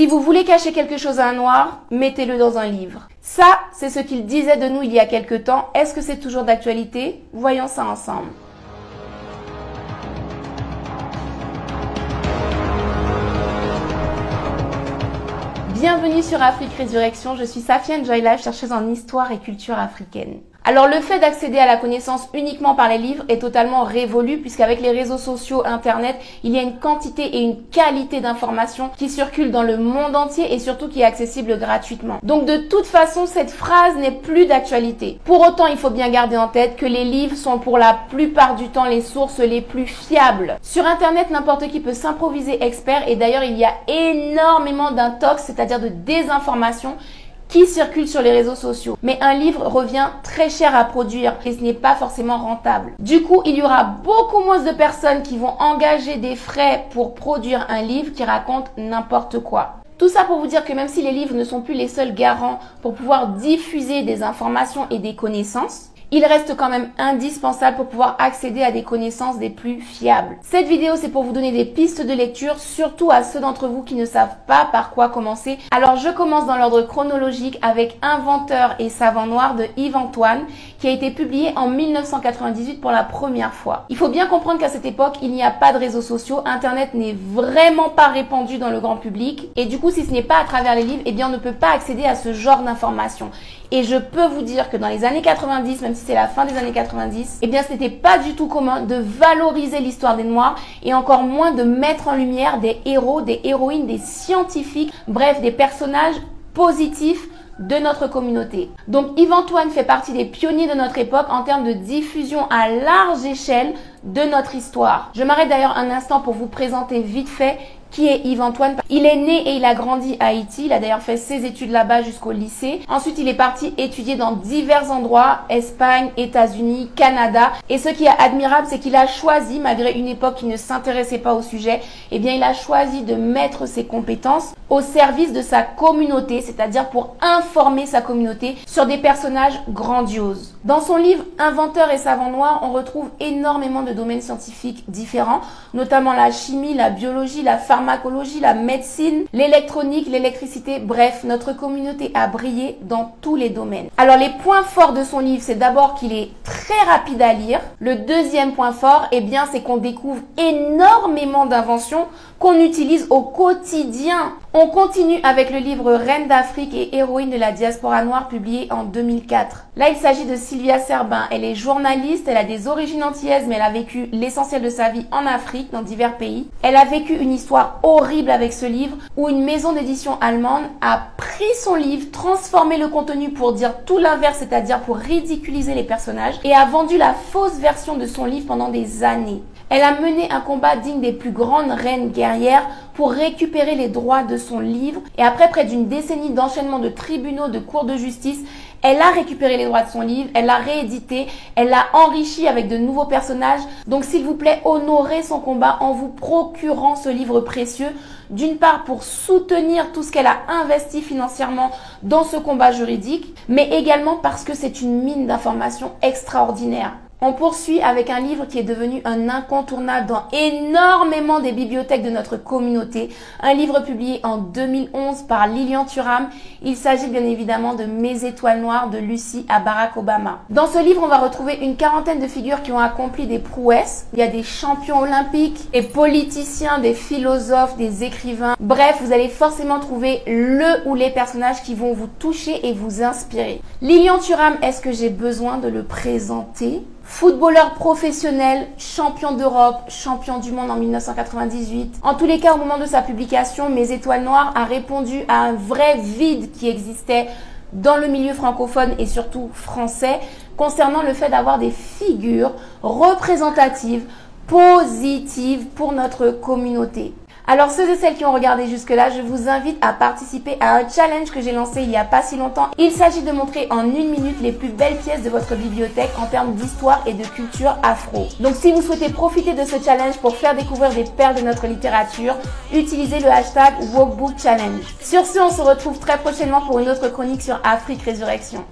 Si vous voulez cacher quelque chose à un noir, mettez-le dans un livre. Ça, c'est ce qu'il disait de nous il y a quelque temps. Est-ce que c'est toujours d'actualité? Voyons ça ensemble. Bienvenue sur Afrique Résurrection, je suis Safiane Joylife, chercheuse en histoire et culture africaine. Alors le fait d'accéder à la connaissance uniquement par les livres est totalement révolu puisqu'avec les réseaux sociaux, internet, il y a une quantité et une qualité d'informations qui circulent dans le monde entier et surtout qui est accessible gratuitement. Donc de toute façon, cette phrase n'est plus d'actualité. Pour autant, il faut bien garder en tête que les livres sont pour la plupart du temps les sources les plus fiables. Sur internet, n'importe qui peut s'improviser expert et d'ailleurs il y a énormément d'intox, c'est-à-dire de désinformation qui circule sur les réseaux sociaux. Mais un livre revient très cher à produire et ce n'est pas forcément rentable. Du coup, il y aura beaucoup moins de personnes qui vont engager des frais pour produire un livre qui raconte n'importe quoi. Tout ça pour vous dire que même si les livres ne sont plus les seuls garants pour pouvoir diffuser des informations et des connaissances, il reste quand même indispensable pour pouvoir accéder à des connaissances des plus fiables. Cette vidéo, c'est pour vous donner des pistes de lecture, surtout à ceux d'entre vous qui ne savent pas par quoi commencer. Alors, je commence dans l'ordre chronologique avec Inventeur et savant noir de Yves Antoine, qui a été publié en 1998 pour la première fois. Il faut bien comprendre qu'à cette époque, il n'y a pas de réseaux sociaux, Internet n'est vraiment pas répandu dans le grand public. Et du coup, si ce n'est pas à travers les livres, eh bien, on ne peut pas accéder à ce genre d'informations. Et je peux vous dire que dans les années 90, même si c'est la fin des années 90, eh bien, ce n'était pas du tout commun de valoriser l'histoire des Noirs et encore moins de mettre en lumière des héros, des héroïnes, des scientifiques, bref, des personnages positifs de notre communauté. Donc Yves Antoine fait partie des pionniers de notre époque en termes de diffusion à large échelle de notre histoire. Je m'arrête d'ailleurs un instant pour vous présenter vite fait qui est Yves Antoine. Il est né et il a grandi à Haïti. Il a d'ailleurs fait ses études là-bas jusqu'au lycée. Ensuite, il est parti étudier dans divers endroits, Espagne, États-Unis, Canada. Et ce qui est admirable, c'est qu'il a choisi, malgré une époque qui ne s'intéressait pas au sujet, eh bien, il a choisi de mettre ses compétences au service de sa communauté, c'est-à-dire pour informer sa communauté sur des personnages grandioses. Dans son livre Inventeur et savant noir, on retrouve énormément de domaines scientifiques différents, notamment la chimie, la biologie, la pharmacologie, la médecine, l'électronique, l'électricité, bref, notre communauté a brillé dans tous les domaines. Alors les points forts de son livre, c'est d'abord qu'il est très rapide à lire. Le deuxième point fort, eh bien, c'est qu'on découvre énormément d'inventions qu'on utilise au quotidien. On continue avec le livre Reine d'Afrique et héroïne de la diaspora noire publié en 2004. Là, il s'agit de Sylvia Serbin. Elle est journaliste, elle a des origines antillaises, mais elle a vécu l'essentiel de sa vie en Afrique, dans divers pays. Elle a vécu une histoire horrible avec ce livre où une maison d'édition allemande a pris son livre, transformé le contenu pour dire tout l'inverse, c'est-à-dire pour ridiculiser les personnages, et a vendu la fausse version de son livre pendant des années. Elle a mené un combat digne des plus grandes reines guerrières pour récupérer les droits de son livre. Et après près d'une décennie d'enchaînement de tribunaux, de cours de justice, elle a récupéré les droits de son livre, elle l'a réédité, elle l'a enrichi avec de nouveaux personnages. Donc s'il vous plaît, honorez son combat en vous procurant ce livre précieux. D'une part pour soutenir tout ce qu'elle a investi financièrement dans ce combat juridique, mais également parce que c'est une mine d'informations extraordinaire. On poursuit avec un livre qui est devenu un incontournable dans énormément des bibliothèques de notre communauté. Un livre publié en 2011 par Lilian Thuram. Il s'agit bien évidemment de Mes étoiles noires de Lucie à Barack Obama. Dans ce livre, on va retrouver une quarantaine de figures qui ont accompli des prouesses. Il y a des champions olympiques, des politiciens, des philosophes, des écrivains. Bref, vous allez forcément trouver le ou les personnages qui vont vous toucher et vous inspirer. Lilian Thuram, est-ce que j'ai besoin de le présenter ? Footballeur professionnel, champion d'Europe, champion du monde en 1998. En tous les cas, au moment de sa publication, Mes étoiles noires a répondu à un vrai vide qui existait dans le milieu francophone et surtout français concernant le fait d'avoir des figures représentatives, positives pour notre communauté. Alors ceux et celles qui ont regardé jusque-là, je vous invite à participer à un challenge que j'ai lancé il n'y a pas si longtemps. Il s'agit de montrer en 1 minute les plus belles pièces de votre bibliothèque en termes d'histoire et de culture afro. Donc si vous souhaitez profiter de ce challenge pour faire découvrir des perles de notre littérature, utilisez le hashtag Walkbook Challenge. Sur ce, on se retrouve très prochainement pour une autre chronique sur Afrique Résurrection.